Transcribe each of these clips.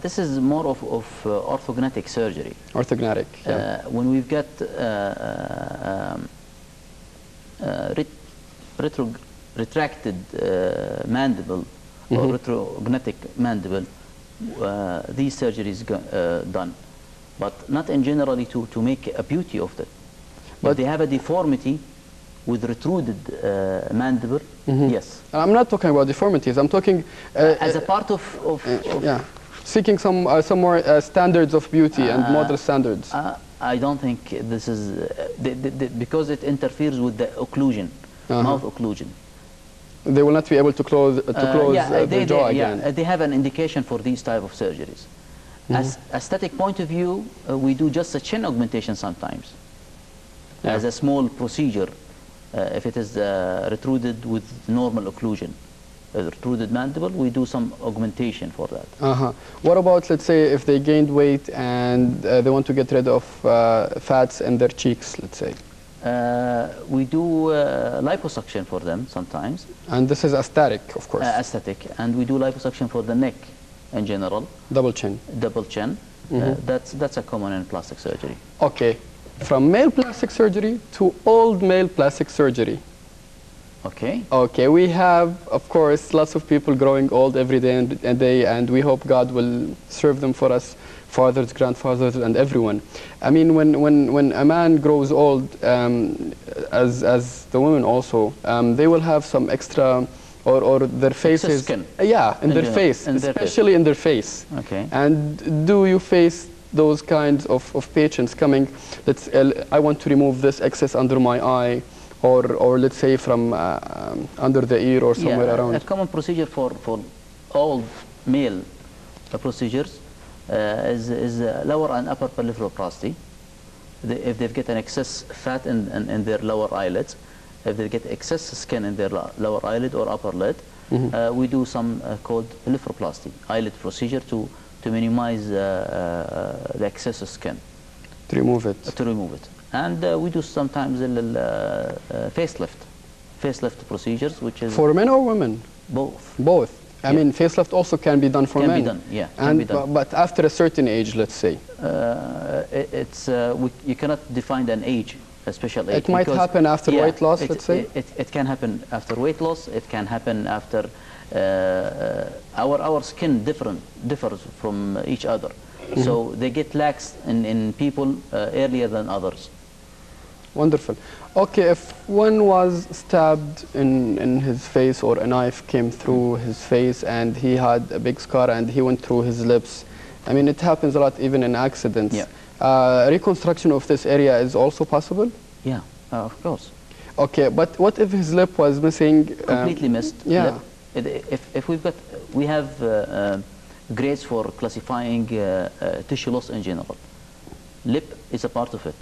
This is more of orthognathic surgery. Orthognathic, yeah. When we've got retracted mandible or retrognathic mandible, these surgeries done, but not in generally to make a beauty of that. But if they have a deformity with retruded mandible, yes. I'm not talking about deformities. I'm talking as a part of yeah, seeking some more standards of beauty and model standards. I don't think this is because it interferes with the occlusion, mouth occlusion. They will not be able to close the jaw again. Yeah, they have an indication for these type of surgeries. As aesthetic point of view, we do just a chin augmentation sometimes, as a small procedure. If it is retruded with normal occlusion, retruded mandible, we do some augmentation for that. What about, let's say, if they gained weight and they want to get rid of fats in their cheeks, let's say? We do liposuction for them sometimes. And this is aesthetic, of course. Aesthetic. And we do liposuction for the neck in general. Double chin. Double chin. That's a common in plastic surgery. Okay. From male plastic surgery to old male plastic surgery. Okay. Okay, we have, of course, lots of people growing old every day, and we hope God will serve them for us, fathers, grandfathers, and everyone. I mean, when a man grows old, as the women also, they will have some extra, or their faces. Skin. Yeah, in their face, especially in their face. Okay. And do you face those kinds of patients coming, I want to remove this excess under my eye, or let's say from under the ear or somewhere around? A common procedure for all male procedures is lower and upper blepharoplasty. If they get an excess fat in their lower eyelids, if they get excess skin in their lower eyelid or upper lid, we do some called blepharoplasty, eyelid procedure to minimize the excess skin. To remove it. To remove it. And we do sometimes facelift procedures, which is... For men or women? Both. Both. I mean, facelift also can be done for men. Can be done, yeah. Can be done. But after a certain age, let's say. You cannot define an age, a special age. It might happen after weight loss, let's say? It can happen after weight loss. It can happen after... our skin differs from each other. So they get lax in people earlier than others. Wonderful. Okay, if one was stabbed in his face, or a knife came through his face and he had a big scar and he went through his lips, I mean, it happens a lot even in accidents. Yeah. Reconstruction of this area is also possible? Yeah, of course. Okay, but what if his lip was missing? Completely missed. Yeah. Lip. If we have grades for classifying tissue loss in general. Lip is a part of it.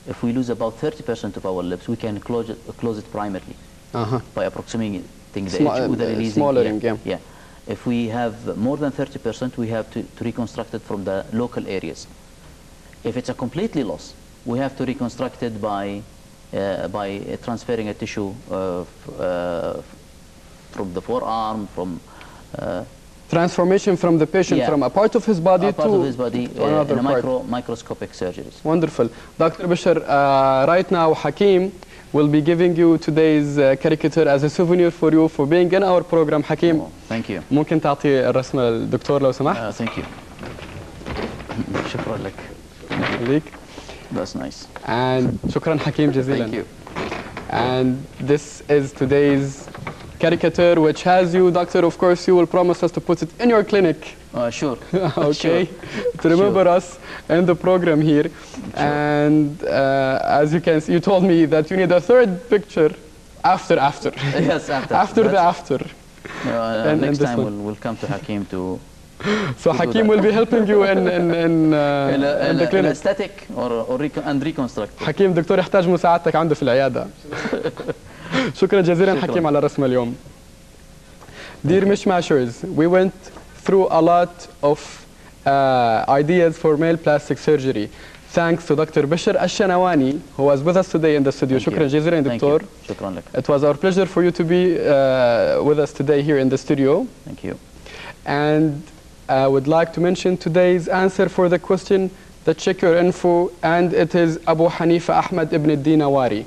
If we lose about 30% of our lips, we can close it primarily by approximating the edge with the releasing. Smaller, yeah. If we have more than 30%, we have to reconstruct it from the local areas. If it's a completely loss, we have to reconstruct it by transferring a tissue from the forearm, from transformation from the patient from a part of his body to another part. Microscopic surgeries. Wonderful. Dr. Bashar, right now Hakim will be giving you today's caricature as a souvenir for you for being in our program. Hakim. Thank you. ممكن تعطي الرسمة للدكتور لو سمحت؟ Thank you. شكرا لك. ليك. That's nice. And شكرا حكيم جزيلا. Thank you. And this is today's caricature, which has you, doctor, of course, you will promise us to put it in your clinic. Sure. Okay. Sure. To remember us in the program here. Sure. And as you can see, you told me that you need a third picture after. Yes, after. After the after. Next time we'll come to Hakim to... So Hakim will be helping you in the clinic. Aesthetic and reconstruct. حكيم دكتور يحتاج مساعدتك عنده في العيادة. شكرا جزيلا حكيم على الرسمة اليوم. Dear Mish Mashers, we went through a lot of ideas for male plastic surgery. Thanks to Dr. Bashar الشنواني, who was with us today in the studio. شكرا جزيلا دكتور. شكرا لك. It was our pleasure for you to be with us today here in the studio. Thank you. And I would like to mention today's answer for the question, the check your info, and it is Abu Hanifa Ahmed ibn al-Dinawari.